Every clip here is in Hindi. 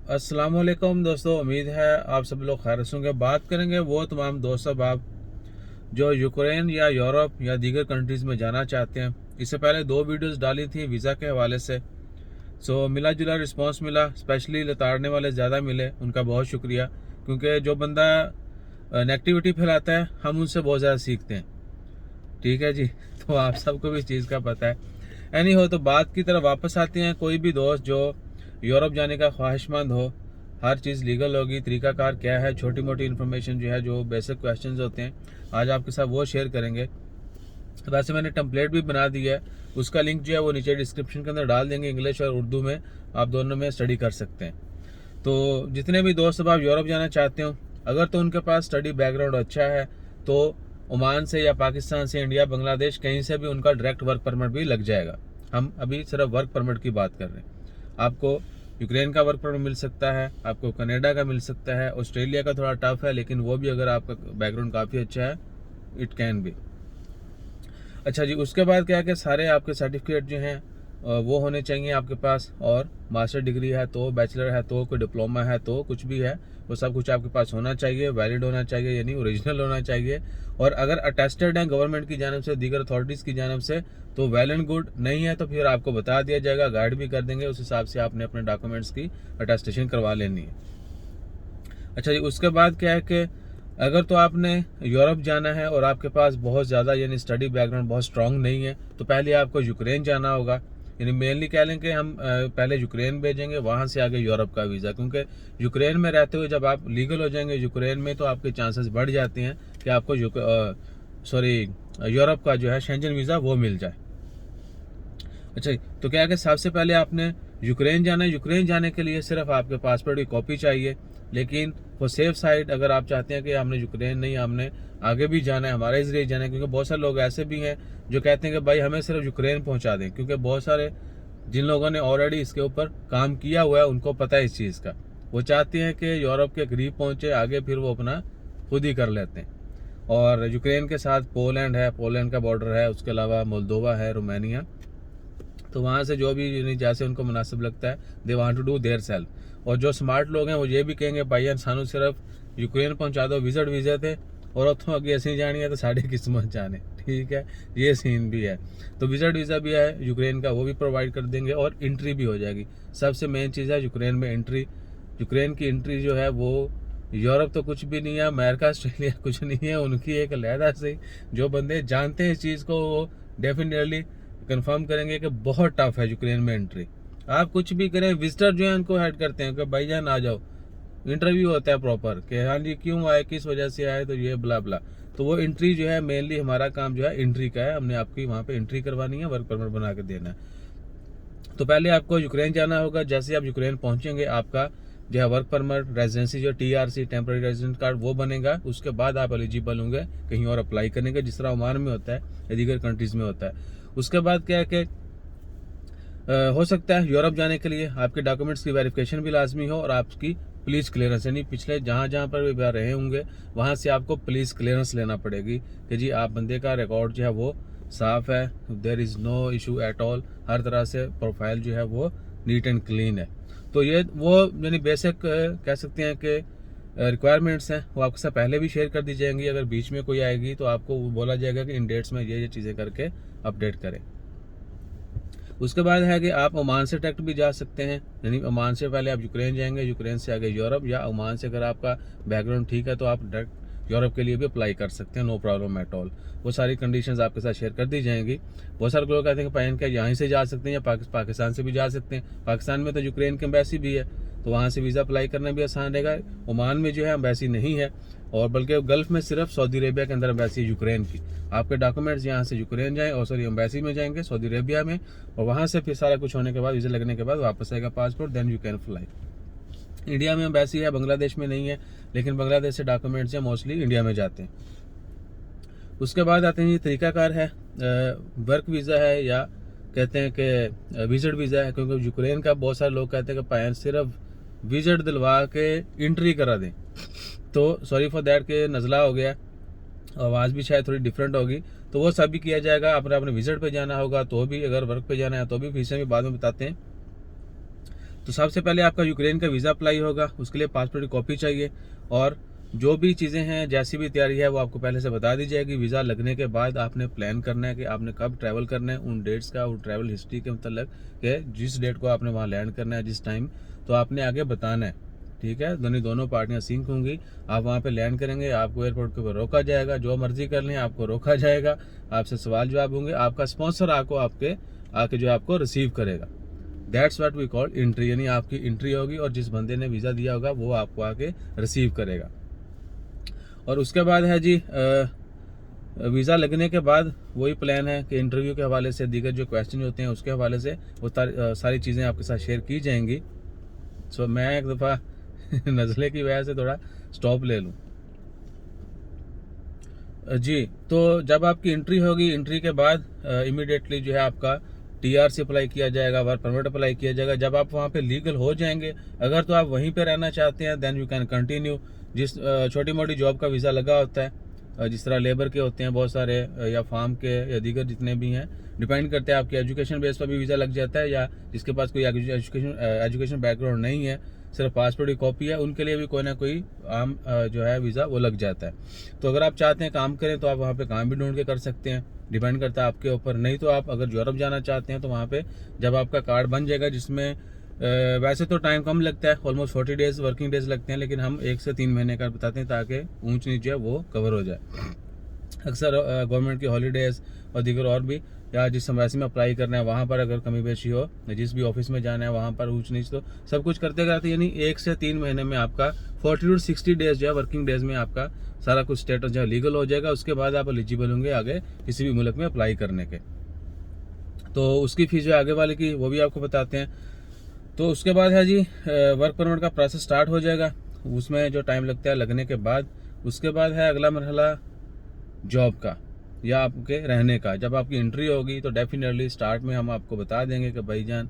अस्सलाम वालेकुम दोस्तों, उम्मीद है आप सब लोग खैर से होंगे। बात करेंगे वो तमाम दोस्त अब जो यूक्रेन या यूरोप या दीगर कंट्रीज़ में जाना चाहते हैं। इससे पहले 2 वीडियोस डाली थी वीज़ा के हवाले से। मिला जुला रिस्पांस मिला, स्पेशली लताड़ने वाले ज़्यादा मिले, उनका बहुत शुक्रिया। क्योंकि जो बंदा नेगेटिविटी फैलाता है हम उनसे बहुत ज़्यादा सीखते हैं। ठीक है जी। तो आप सबको भी इस चीज़ का पता है। एनी हो, तो बात की तरफ वापस आते हैं। कोई भी दोस्त जो यूरोप जाने का ख्वाहिशमंद हो, हर चीज़ लीगल होगी, तरीकाकार क्या है, छोटी मोटी इन्फॉर्मेशन जो है, जो बेसिक क्वेश्चंस होते हैं, आज आपके साथ वो शेयर करेंगे। वैसे मैंने टेम्पलेट भी बना दिया है, उसका लिंक जो है वो नीचे डिस्क्रिप्शन के अंदर डाल देंगे। इंग्लिश और उर्दू में आप दोनों में स्टडी कर सकते हैं। तो जितने भी दोस्त अब आप यूरोप जाना चाहते हो, अगर तो उनके पास स्टडी बैकग्राउंड अच्छा है, तो ओमान से या पाकिस्तान से, इंडिया, बांग्लादेश, कहीं से भी उनका डायरेक्ट वर्क परमिट भी लग जाएगा। हम अभी सिर्फ वर्क परमिट की बात कर रहे हैं। आपको यूक्रेन का वर्क परमिट मिल सकता है, आपको कनाडा का मिल सकता है, ऑस्ट्रेलिया का थोड़ा टफ है, लेकिन वो भी अगर आपका बैकग्राउंड काफ़ी अच्छा है, इट कैन बी। अच्छा जी, उसके बाद क्या है कि सारे आपके सर्टिफिकेट जो हैं वो होने चाहिए आपके पास। और मास्टर डिग्री है तो, बैचलर है तो, कोई डिप्लोमा है तो, कुछ भी है वो सब कुछ आपके पास होना चाहिए, वैलिड होना चाहिए, यानी ओरिजिनल होना चाहिए। और अगर अटेस्टेड है गवर्नमेंट की जानब से, दीगर अथॉरिटीज़ की जानब से, तो वेल एंड गुड। नहीं है तो फिर आपको बता दिया जाएगा, गाइड भी कर देंगे, उस हिसाब से आपने अपने डॉक्यूमेंट्स की अटेस्टेशन करवा लेनी है। अच्छा जी, उसके बाद क्या है कि अगर तो आपने यूरोप जाना है और आपके पास बहुत ज़्यादा यानी स्टडी बैकग्राउंड बहुत स्ट्रांग नहीं है, तो पहले आपको यूक्रेन जाना होगा। यानी मेनली कह लें कि हम पहले यूक्रेन भेजेंगे, वहाँ से आगे यूरोप का वीज़ा। क्योंकि यूक्रेन में रहते हुए जब आप लीगल हो जाएंगे यूक्रेन में, तो आपके चांसेस बढ़ जाते हैं कि आपको यूरोप का जो है शेंजन वीज़ा वो मिल जाए। अच्छा, तो क्या है कि सबसे पहले आपने यूक्रेन जाना है। यूक्रेन जाने के लिए सिर्फ आपके पासपोर्ट की कॉपी चाहिए। लेकिन वो सेफ साइड, अगर आप चाहते हैं कि हमने यूक्रेन नहीं, हमने आगे भी जाना है, हमारे जरिए जाना है, क्योंकि बहुत सारे लोग ऐसे भी हैं जो कहते हैं कि भाई हमें सिर्फ यूक्रेन पहुंचा दें। क्योंकि बहुत सारे जिन लोगों ने ऑलरेडी इसके ऊपर काम किया हुआ है, उनको पता है इस चीज़ का। वो चाहते हैं कि यूरोप के करीब पहुंचे, आगे फिर वो अपना खुद ही कर लेते हैं। और यूक्रेन के साथ पोलैंड है, पोलैंड का बॉर्डर है, उसके अलावा मोल्दोवा है, रोमानिया। तो वहाँ से जो भी जैसे उनको मुनासिब लगता है, they want to do their self. और जो स्मार्ट लोग हैं वो ये भी कहेंगे भाई सानू सिर्फ यूक्रेन पहुँचा दो, विजिट वीज़े थे, और उतों अगे असी जानी है तो साढ़े किस्मत जाने। ठीक है, ये सीन भी है। तो विजिट वीज़ा भी है यूक्रेन का, वो भी प्रोवाइड कर देंगे, और एंट्री भी हो जाएगी। सबसे मेन चीज़ है यूक्रेन में एंट्री। यूक्रेन की एंट्री जो है वो, यूरोप तो कुछ भी नहीं है, अमेरिका, ऑस्ट्रेलिया कुछ नहीं है, उनकी एक अलहदा से जो बंदे जानते हैं इस चीज़ को, वो डेफिनेटली कंफर्म करेंगे कि बहुत टफ है यूक्रेन में एंट्री। आप कुछ भी करें, विजिटर जो है उनको हेड करते हैं कि भाईजान आ जाओ। इंटरव्यू होता है प्रॉपर कि हाँ जी क्यों आए, किस वजह से आए, तो ये ब्ला ब्ला। तो वो एंट्री जो है, मेनली हमारा काम जो है एंट्री का है। हमने आपकी वहाँ पे एंट्री करवानी है, वर्क परमिट बना के देना है। तो पहले आपको यूक्रेन जाना होगा। जैसे आप यूक्रेन पहुंचेंगे, आपका जो है वर्क परमिट, रेजिडेंसी, जो टीआरसी, टेम्पररी रेजिडेंट कार्ड, वो बनेगा। उसके बाद आप एलिजिबल होंगे कहीं और अप्लाई करने के, जिस तरह ओमान में होता है या दीगर कंट्रीज में होता है। उसके बाद क्या है कि हो सकता है यूरोप जाने के लिए आपके डॉक्यूमेंट्स की वेरिफिकेशन भी लाजमी हो, और आपकी पुलिस क्लियरेंस, यानी पिछले जहाँ जहाँ पर भी रहे होंगे वहाँ से आपको पुलिस क्लियरेंस लेना पड़ेगी कि जी आप बंदे का रिकॉर्ड जो है वो साफ़ है, there is no issue at all, हर तरह से प्रोफाइल जो है वो नीट एंड क्लीन है। तो ये वो यानी बेसिक कह सकते हैं कि रिक्वायरमेंट्स हैं, वो आपके साथ पहले भी शेयर कर दी जाएंगी। अगर बीच में कोई आएगी तो आपको बोला जाएगा कि इन डेट्स में ये चीज़ें करके अपडेट करें। उसके बाद है कि आप ओमान से डायरेक्ट भी जा सकते हैं, यानी ओमान से पहले आप यूक्रेन जाएंगे, यूक्रेन से आगे यूरोप, या ओमान से अगर आपका बैकग्राउंड ठीक है तो आप डायरेक्ट यूरोप के लिए भी अप्लाई कर सकते हैं, नो प्रॉब्लम एट ऑल। वो सारी कंडीशंस आपके साथ शेयर कर दी जाएंगी। बहुत सारे लोग कहते हैं कि पाइन क्या यहाँ से जा सकते हैं या पाकिस्तान से भी जा सकते हैं। पाकिस्तान में तो यूक्रेन की एम्बेसी भी है, तो वहाँ से वीज़ा अप्लाई करना भी आसान रहेगा। ओमान में जो है एम्बेसी नहीं है, और बल्कि गल्फ में सिर्फ सऊदी अरेबिया के अंदर एम्बेसी है यूक्रेन की। आपके डॉक्यूमेंट्स यहाँ से यूक्रेन जाएँ, और सॉरी एम्बेसी में जाएंगे सऊदी अरेबिया में, और वहाँ से फिर सारा कुछ होने के बाद, वीज़ा लगने के बाद वापस आएगा passport, then you can fly. India में एम्बेसी है, बांग्लादेश में नहीं है, लेकिन बांग्लादेश से डॉक्यूमेंट्स हैं मोस्टली इंडिया में जाते हैं। उसके बाद आते हैं ये तरीकाकार है, वर्क वीज़ा है या कहते हैं कि विजिट वीज़ा है। क्योंकि यूक्रेन का बहुत सारे लोग कहते हैं कि पायन सिर्फ विजिट दिलवा के एंट्री करा दें। तो सॉरी फॉर दैट के नज़ला हो गया, आवाज़ भी शायद थोड़ी डिफरेंट होगी। तो वो सब भी किया जाएगा। अपने विजिट पे जाना होगा तो भी, अगर वर्क पे जाना है तो भी, फीसें भी बाद में बताते हैं। तो सबसे पहले आपका यूक्रेन का वीज़ा अप्लाई होगा, उसके लिए पासपोर्ट की कॉपी चाहिए, और जो भी चीज़ें हैं, जैसी भी तैयारी है वो आपको पहले से बता दी जाएगी। वीज़ा लगने के बाद आपने प्लान करना है कि आपने कब ट्रैवल करना है, उन डेट्स का, उन ट्रैवल हिस्ट्री के मतलब कि जिस डेट को आपने वहाँ लैंड करना है, जिस टाइम, तो आपने आगे बताना है, ठीक है। दोनों पार्टियां सिंक होंगी, आप वहाँ पे लैंड करेंगे, आपको एयरपोर्ट के ऊपर रोका जाएगा, जो मर्जी कर लें आपको रोका जाएगा, आपसे सवाल जवाब होंगे, आपका स्पॉन्सर आके जो आपको रिसीव करेगा। That's what we call entry, यानी आपकी एंट्री होगी और जिस बंदे ने वीज़ा दिया होगा वो आपको आके रिसीव करेगा। और उसके बाद है जी वीज़ा लगने के बाद वही प्लान है कि इंटरव्यू के हवाले से, दीगर जो क्वेश्चन होते हैं उसके हवाले से वो सारी चीज़ें आपके साथ शेयर की जाएंगी। सो मैं एक दफ़ा नज़ले की वजह से थोड़ा स्टॉप ले लूँ जी। तो जब आपकी एंट्री होगी, एंट्री के बाद इमीडिएटली जो है आपका TRC अप्लाई किया जाएगा, वर्क परमिट अप्लाई किया जाएगा। जब आप वहाँ पे लीगल हो जाएंगे, अगर तो आप वहीं पे रहना चाहते हैं देन यू कैन कंटिन्यू। जिस छोटी मोटी जॉब का वीज़ा लगा होता है, जिस तरह लेबर के होते हैं बहुत सारे, या फार्म के, या जितने भी हैं, डिपेंड करते हैं आपके एजुकेशन बेस पर भी वीज़ा लग जाता है, या जिसके पास कोई एजुकेशन बैकग्राउंड नहीं है, सिर्फ पासपोर्ट की कॉपी है, उनके लिए भी कोई ना कोई आम जो है वीज़ा वो लग जाता है। तो अगर आप चाहते हैं काम करें तो आप वहाँ पे काम भी ढूंढ के कर सकते हैं, डिपेंड करता है आपके ऊपर। नहीं तो आप अगर यूरोप जाना चाहते हैं तो वहाँ पे जब आपका कार्ड बन जाएगा, जिसमें वैसे तो टाइम कम लगता है, ऑलमोस्ट 40 डेज वर्किंग डेज लगते हैं, लेकिन हम 1 से 3 महीने का बताते हैं ताकि ऊंच नीच जो है वो कवर हो जाए। अक्सर गवर्नमेंट की हॉलीडेज और दीगर और भी, या जिस एम्बेसी में अप्लाई करना है वहाँ पर अगर कमी बेशी हो, जिस भी ऑफिस में जाना है वहाँ पर ऊंच नीच, तो सब कुछ करते कराते यानी 1 से 3 महीने में आपका 40 to 60 डेज जो है वर्किंग डेज में आपका सारा कुछ स्टेटस जो है लीगल हो जाएगा। उसके बाद आप एलिजिबल होंगे आगे किसी भी मुल्क में अप्लाई करने के। तो उसकी फीस जो आगे वाले की वो भी आपको बताते हैं। तो उसके बाद है जी वर्क परमिट का प्रोसेस स्टार्ट हो जाएगा, उसमें जो टाइम लगता है लगने के बाद। उसके बाद है अगला मरहला जॉब का या आपके रहने का। जब आपकी एंट्री होगी तो डेफिनेटली स्टार्ट में हम आपको बता देंगे कि भाईजान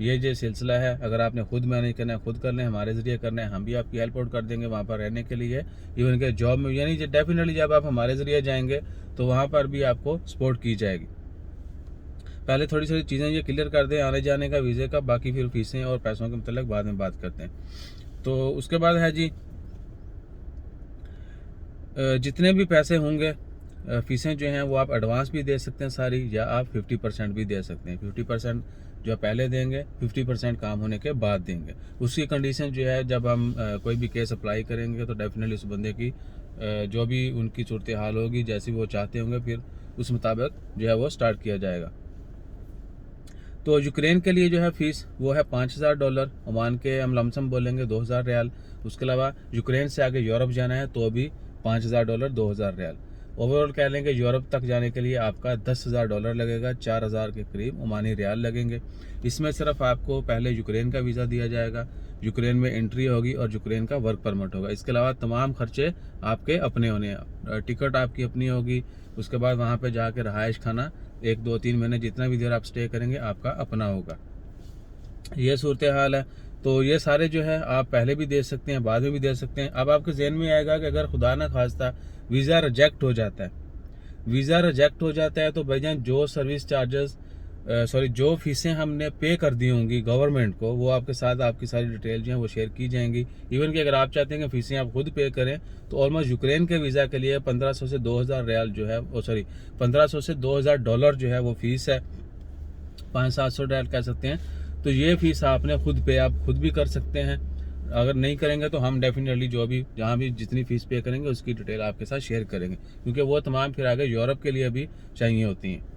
ये सिलसिला है, अगर आपने खुद मैनेज करना है खुद कर लें, हमारे ज़रिए करना है हम भी आपकी हेल्प आउट कर देंगे वहाँ पर रहने के लिए, इवन के जॉब में। यानी डेफिनेटली जब आप हमारे ज़रिए जाएंगे तो वहाँ पर भी आपको सपोर्ट की जाएगी। पहले थोड़ी सी चीज़ें ये क्लियर कर दें आने जाने का, वीज़े का, बाकी फिर फीसें और पैसों के मतलब बाद में बात करते हैं। तो उसके बाद है जी जितने भी पैसे होंगे, फीसें जो हैं वो आप एडवांस भी दे सकते हैं सारी, या आप 50% भी दे सकते हैं। 50% जो पहले देंगे, 50% काम होने के बाद देंगे। उसकी कंडीशन जो है, जब हम कोई भी केस अप्लाई करेंगे तो डेफिनेटली उस बंदे की जो भी उनकी सूरत हाल होगी, जैसी वो चाहते होंगे, फिर उस मुताबिक जो है वो स्टार्ट किया जाएगा। तो यूक्रेन के लिए जो है फ़ीस वो है $5000, ओमान के हम लमसम बोलेंगे 2000 रियाल। उसके अलावा यूक्रेन से आगे यूरोप जाना है तो भी $5000, 2000 रियाल। ओवरऑल कह लेंगे यूरोप तक जाने के लिए आपका $10,000 लगेगा, 4000 के करीब ओमानी रियाल लगेंगे। इसमें सिर्फ आपको पहले यूक्रेन का वीज़ा दिया जाएगा, यूक्रेन में एंट्री होगी और यूक्रेन का वर्क परमिट होगा। इसके अलावा तमाम खर्चे आपके अपने होने हैं, टिकट आपकी अपनी होगी। उसके बाद वहाँ पे जाके रहाइश खाना 1, 2, 3 महीने जितना भी देर आप स्टे करेंगे आपका अपना होगा। ये सूरत हाल है। तो ये सारे जो है आप पहले भी दे सकते हैं, बाद में भी दे सकते हैं। अब आपके जहन में आएगा कि अगर खुदा ना खास्ता वीज़ा रिजेक्ट हो जाता है, वीज़ा रिजेक्ट हो जाता है तो भाईजान जो सर्विस चार्जेस जो फीसें हमने पे कर दी होंगी गवर्नमेंट को, वो आपके साथ आपकी सारी डिटेल जो है वो शेयर की जाएंगी। इवन कि अगर आप चाहते हैं कि फीसें आप खुद पे करें तो ऑलमोस्ट यूक्रेन के वीज़ा के लिए 1500 से 2000 रियाल जो है, 1500 से $2000 जो है वो फीस है, 500-700 रियाल कह सकते हैं। तो ये फीस आपने आप खुद भी कर सकते हैं। अगर नहीं करेंगे तो हम डेफिनेटली जो भी जहाँ भी जितनी फीस पे करेंगे उसकी डिटेल आपके साथ शेयर करेंगे, क्योंकि वो तमाम फिर आगे यूरोप के लिए भी चाहिए होती हैं।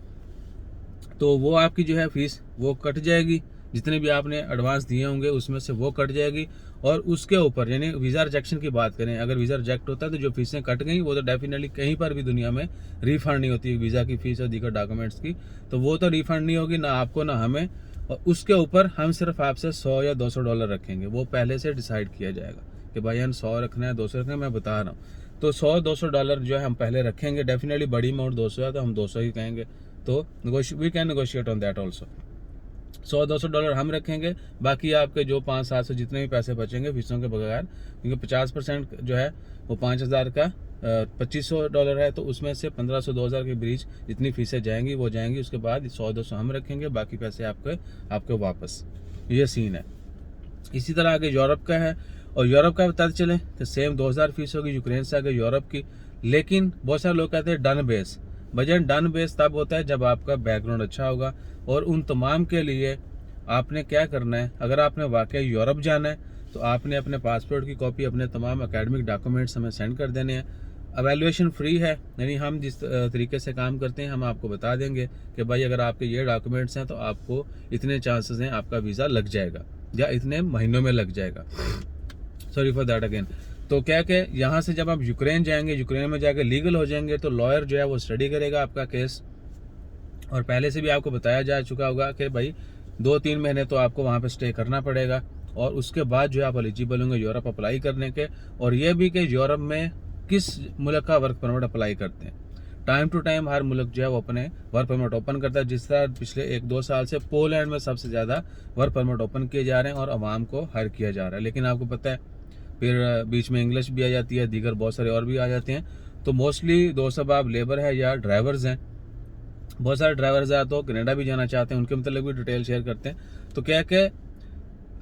तो वो आपकी जो है फीस वो कट जाएगी, जितने भी आपने एडवांस दिए होंगे उसमें से वो कट जाएगी। और उसके ऊपर यानी वीज़ा रिजेक्शन की बात करें, अगर वीज़ा रिजेक्ट होता है तो जो फीसें कट गई वो तो डेफिनेटली कहीं पर भी दुनिया में रिफंड नहीं होती, वीज़ा की फ़ीस और दीगर डॉक्यूमेंट्स की, तो वो तो रिफंड नहीं होगी ना आपको ना हमें। और उसके ऊपर हम सिर्फ आपसे $100 या $200 रखेंगे, वो पहले से डिसाइड किया जाएगा कि भाई हम 100 रखना है 200 रखना है, मैं बता रहा हूँ। तो $100-200 जो है हम पहले रखेंगे, डेफिनेटली बड़ी अमाउंट 200 है तो हम 200 ही कहेंगे। तो we can negotiate on that also. $100-200 हम रखेंगे, बाकी आपके जो 500-700 जितने भी पैसे बचेंगे फीसों के बगैर, क्योंकि 50% जो है वो 5000 का $2500 है, तो उसमें से 1500-2000 के बीच जितनी फीसें जाएंगी वो जाएंगी। उसके बाद 100-200 हम रखेंगे, बाकी पैसे आपके वापस। ये सीन है। इसी तरह आगे यूरोप का है, और यूरोप का बताते चलें कि सेम 2000 फीस होगी यूक्रेन से आगे यूरोप की। लेकिन बहुत सारे लोग कहते हैं डन बेस। भजन डन बेस तब होता है जब आपका बैकग्राउंड अच्छा होगा, और उन तमाम के लिए आपने क्या करना है, अगर आपने वाकई यूरोप जाना है तो आपने अपने पासपोर्ट की कॉपी, अपने तमाम एकेडमिक डॉक्यूमेंट्स हमें सेंड कर देने हैं। एवेल्यूएशन फ्री है, यानी हम जिस तरीके से काम करते हैं हम आपको बता देंगे कि भाई अगर आपके ये डॉक्यूमेंट्स हैं तो आपको इतने चांसेस हैं आपका वीज़ा लग जाएगा या इतने महीनों में लग जाएगा। Sorry for that again. तो क्या कि यहाँ से जब आप यूक्रेन जाएंगे, यूक्रेन में जाकर लीगल हो जाएंगे तो लॉयर जो है वो स्टडी करेगा आपका केस, और पहले से भी आपको बताया जा चुका होगा कि भाई 2-3 महीने तो आपको वहाँ पे स्टे करना पड़ेगा, और उसके बाद जो है आप एलिजिबल होंगे यूरोप अप्लाई करने के। और ये भी कि यूरोप में किस मुल्क का वर्क परमिट अप्लाई करते हैं। टाइम टू टाइम हर मुल्क जो है वो अपने वर्क परमिट ओपन करता है, जिस तरह पिछले 1-2 साल से पोलैंड में सबसे ज़्यादा वर्क परमिट ओपन किए जा रहे हैं और आवाम को हायर किया जा रहा है। लेकिन आपको पता है फिर बीच में इंग्लिश भी आ जाती है, दीगर बहुत सारे और भी आ जाते हैं। तो मोस्टली दोस्तों आप लेबर है या ड्राइवर्स हैं, बहुत सारे ड्राइवर्स हैं तो कनाडा भी जाना चाहते हैं, उनके मतलब भी डिटेल शेयर करते हैं। तो क्या कि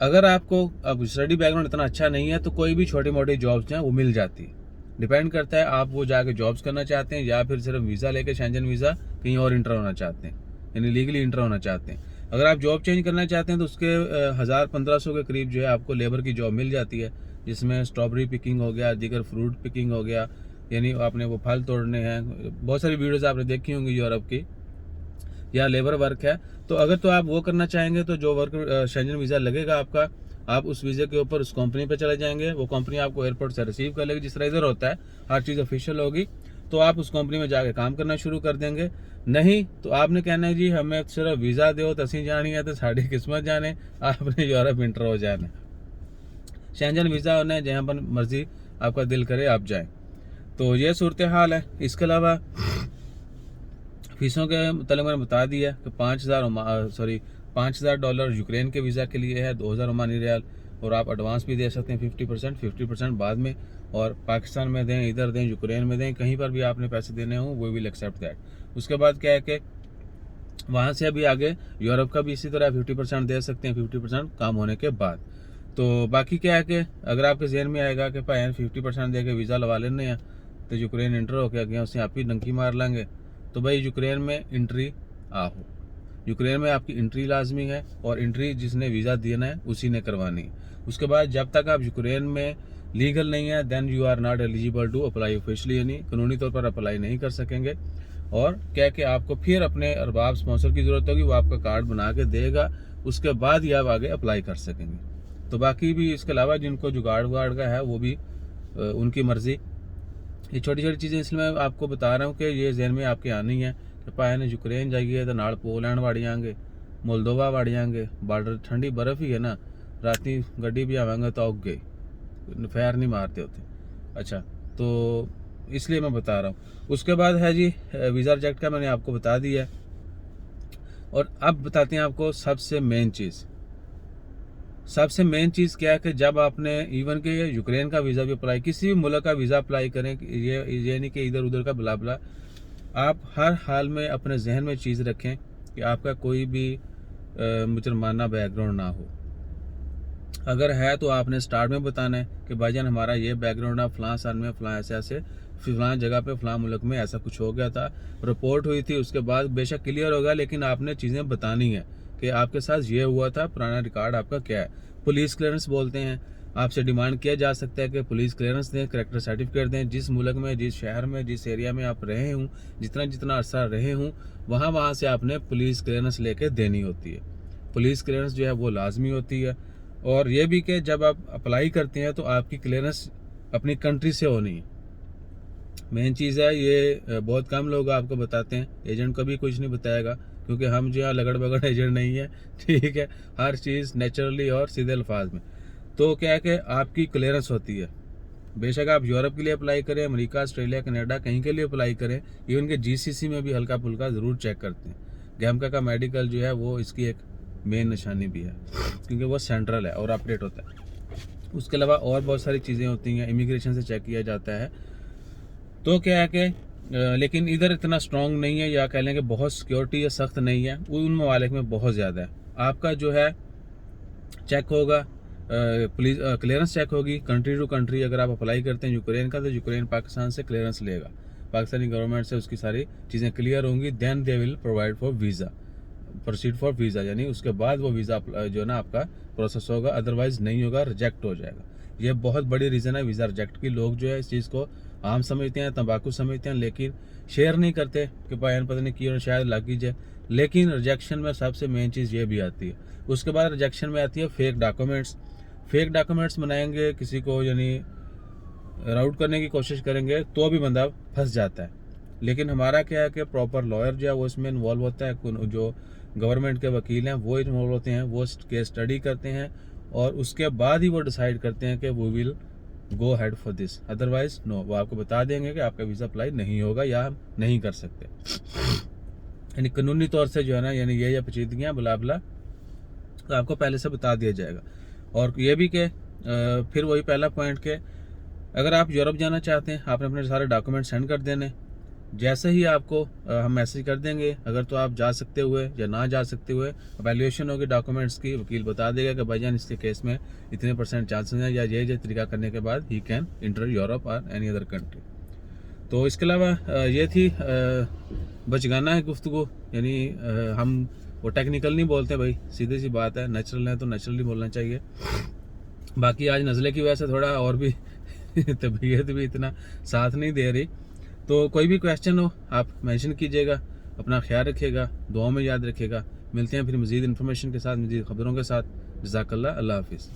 अगर आपको अब स्टडी बैकग्राउंड इतना अच्छा नहीं है तो कोई भी छोटी मोटी जॉब्स हैं वो मिल जाती है। डिपेंड करता है आप वो जाके जॉब्स करना चाहते हैं या फिर सिर्फ वीज़ा लेके शेंजन वीज़ा कहीं और इंटर होना चाहते हैं, यानी लीगली इंटर होना चाहते हैं। अगर आप जॉब चेंज करना चाहते हैं तो उसके 1000-1500 के करीब जो है आपको लेबर की जॉब मिल जाती है, जिसमें स्ट्रॉबेरी पिकिंग हो गया, दीगर फ्रूट पिकिंग हो गया, यानी आपने वो फल तोड़ने हैं। बहुत सारी वीडियोज़ आपने देखी होंगी यूरोप की, या लेबर वर्क है। तो अगर तो आप वो करना चाहेंगे तो जो वर्क शेंजन वीज़ा लगेगा आपका, आप उस वीज़े के ऊपर उस कंपनी पे चले जाएंगे, वो कंपनी आपको एयरपोर्ट से रिसीव कर लेगी, जिस तरह इधर होता है हर चीज़ ऑफिशियल होगी। तो आप उस कंपनी में जाके काम करना शुरू कर देंगे। नहीं तो आपने कहना है जी हमें सिर्फ वीज़ा दो तो असी जानी है, तो साड़ी किस्मत जाने, आपने यूरोप इंटर हो जाना है। शेंजन वीज़ा होना है, जहाँ पर मर्जी आपका दिल करे आप जाएँ। तो ये सूरत हाल है। इसके अलावा फीसों के मतलब मैंने बता दिया कि $5000 यूक्रेन के वीज़ा के लिए है, 2000 ओमानी रियाल, और आप एडवांस भी दे सकते हैं 50% बाद में, और पाकिस्तान में दें, इधर दें, यूक्रेन में दें, कहीं पर भी आपने पैसे देने हों वो विल एक्सेप्ट दैट। उसके बाद क्या है कि वहाँ से अभी आगे यूरोप का भी इसी तरह 50% दे सकते हैं 50% काम होने के बाद। तो बाकी क्या है कि अगर आपके जहन में आएगा कि भाई 50% दे के वीज़ा लगा लेने हैं तो यूक्रेन इंटर होकर गया उससे आप ही डंकी मार लेंगे, तो भाई यूक्रेन में एंट्री हो, यूक्रेन में आपकी एंट्री लाजमी है, और एंट्री जिसने वीज़ा देना है उसी ने करवानी है। उसके बाद जब तक आप यूक्रेन में लीगल नहीं है then you are not eligible to apply officially, यानी कानूनी तौर पर अप्लाई नहीं कर सकेंगे। और क्या कि आपको फिर अपने अरबाब स्पॉन्सर की ज़रूरत होगी, वो आपका कार्ड बना के देगा, उसके बाद ही आप आगे अप्लाई कर सकेंगे। तो बाकी भी इसके अलावा जिनको जुगाड़ वुगाड़ का है वो भी उनकी मर्ज़ी। ये छोटी छोटी चीज़ें इसलिए मैं आपको बता रहा हूँ कि ये जहन में आपके आनी है कि भाई ने यूक्रेन जाइए तो नाल पोलैंड वाड़ी आएंगे, मोल्दोवा वाड़ी आएंगे, बॉर्डर ठंडी बर्फ़ ही है ना, राती गड्डी भी आवेंगे तो उग गई, फैर नहीं मारते होते। अच्छा, तो इसलिए मैं बता रहा हूँ। उसके बाद है जी वीज़ा रिजेक्ट का मैंने आपको बता दिया है। और अब बताते हैं आपको सबसे मेन चीज़। सबसे मेन चीज़ क्या है कि जब आपने इवन के यूक्रेन का वीज़ा भी अप्लाई, किसी भी मुल्क का वीज़ा अप्लाई करें, ये नहीं कि इधर उधर का बुला बुला, आप हर हाल में अपने जहन में चीज़ रखें कि आपका कोई भी मुसलमाना बैकग्राउंड ना हो। अगर है तो आपने स्टार्ट में बताना है कि भाईजान हमारा ये बैकग्राउंड है, फ़लाँ साल में फ़लाँ ऐसे फ़लाँ जगह पे फ़लाँ मुल्क में ऐसा कुछ हो गया था, रिपोर्ट हुई थी, उसके बाद बेशक क्लियर होगा, लेकिन आपने चीज़ें बतानी है कि आपके साथ ये हुआ था, पुराना रिकॉर्ड आपका क्या है। पुलिस क्लियरेंस बोलते हैं, आपसे डिमांड किया जा सकता है कि पुलिस क्लियरेंस दें, करैक्टर सर्टिफिकेट दें, जिस मुल्क में, जिस शहर में, जिस एरिया में आप रहे हूँ, जितना अर्सा रहे हूँ, वहाँ से आपने पुलिस क्लियरेंस लेके देनी होती है। पुलिस क्लियरेंस जो है वो लाजमी होती है। और ये भी कि जब आप अप्लाई करते हैं तो आपकी क्लियरेंस अपनी कंट्री से होनी है, मेन चीज़ है। ये बहुत कम लोग आपको बताते हैं, एजेंट कभी कुछ नहीं बताएगा, क्योंकि हम जो है लगड़ बगड़ एजेंट नहीं है, ठीक है, हर चीज़ नेचुरली और सीधे अल्फाज में। तो क्या है कि आपकी क्लियरेंस होती है, बेशक आप यूरोप के लिए अप्लाई करें, अमेरिका, ऑस्ट्रेलिया, कनाडा, कहीं के लिए अप्लाई करें, इवन के जीसीसी में भी हल्का फुल्का ज़रूर चेक करते हैं। गैमका का मेडिकल जो है वो इसकी एक मेन निशानी भी है, क्योंकि वो सेंट्रल है और अपडेट होता है। उसके अलावा और बहुत सारी चीज़ें होती हैं, इमिग्रेशन से चेक किया जाता है। तो क्या है कि लेकिन इधर इतना स्ट्रॉन्ग नहीं है, या कह लें कि बहुत सिक्योरिटी है, सख्त नहीं है, उन ममालिक में बहुत ज़्यादा है। आपका जो है चेक होगा, पुलिस क्लियरेंस चेक होगी कंट्री टू कंट्री। अगर आप अप्लाई करते हैं यूक्रेन का तो यूक्रेन पाकिस्तान से क्लियरेंस लेगा, पाकिस्तानी गवर्नमेंट से उसकी सारी चीज़ें क्लियर होंगी, then they will provide for visa, proceed for visa, यानी उसके बाद वो वीज़ा जो है ना आपका प्रोसेस होगा, अदरवाइज नहीं होगा, रिजेक्ट हो जाएगा। ये बहुत बड़ी रीज़न है वीज़ा रिजेक्ट की। लोग जो है इस चीज़ को आम समझते हैं, तंबाकू समझते हैं, लेकिन शेयर नहीं करते कि भाई पता नहीं क्यों शायद लग ही जाए। लेकिन रिजेक्शन में सबसे मेन चीज़ ये भी आती है। उसके बाद रिजेक्शन में आती है फेक डॉक्यूमेंट्स। फेक डॉक्यूमेंट्स बनाएंगे, किसी को यानी राउट करने की कोशिश करेंगे तो भी बंदा फंस जाता है। लेकिन हमारा क्या है कि प्रॉपर लॉयर जो है वो इसमें इन्वॉल्व होता है, जो गवर्नमेंट के वकील हैं वो इन्वॉल्व होते हैं, वो केस स्टडी करते हैं और उसके बाद ही वो डिसाइड करते हैं कि वो will go head for this, otherwise no. वो आपको बता देंगे कि आपका वीज़ा अप्लाई नहीं होगा या हम नहीं कर सकते। यानी कानूनी तौर से जो है ना, यानी ये पेचीदगियाँ बुला तो आपको पहले से बता दिया जाएगा। और ये भी कि फिर वही पहला पॉइंट के अगर आप यूरोप जाना चाहते हैं, आपने अपने सारे डॉक्यूमेंट सेंड कर देने। जैसे ही आपको हम मैसेज कर देंगे, अगर तो आप जा सकते हुए या ना जा सकते हुए वैल्यूएशन होगी डॉक्यूमेंट्स की, वकील बता देगा कि भाईजान इसके केस में इतने % चांसेस हैं, या ये तरीका करने के बाद ही कैन इंटर यूरोप और एनी अदर कंट्री। तो इसके अलावा ये थी बचगाना है गुफ्तगू, यानी हम वो टेक्निकल नहीं बोलते भाई, सीधी सी बात है, नेचुरल है तो नेचुरली बोलना चाहिए। बाकी आज नज़ले की वजह से थोड़ा और भी तबीयत भी इतना साथ नहीं दे रही। तो कोई भी क्वेश्चन हो आप मेंशन कीजिएगा। अपना ख्याल रखिएगा, दुआओं में याद रखिएगा। मिलते हैं फिर मज़ीद इन्फॉर्मेशन के साथ, मज़ीद खबरों के साथ। जज़ाकल्लाह, अल्लाह हाफिज़।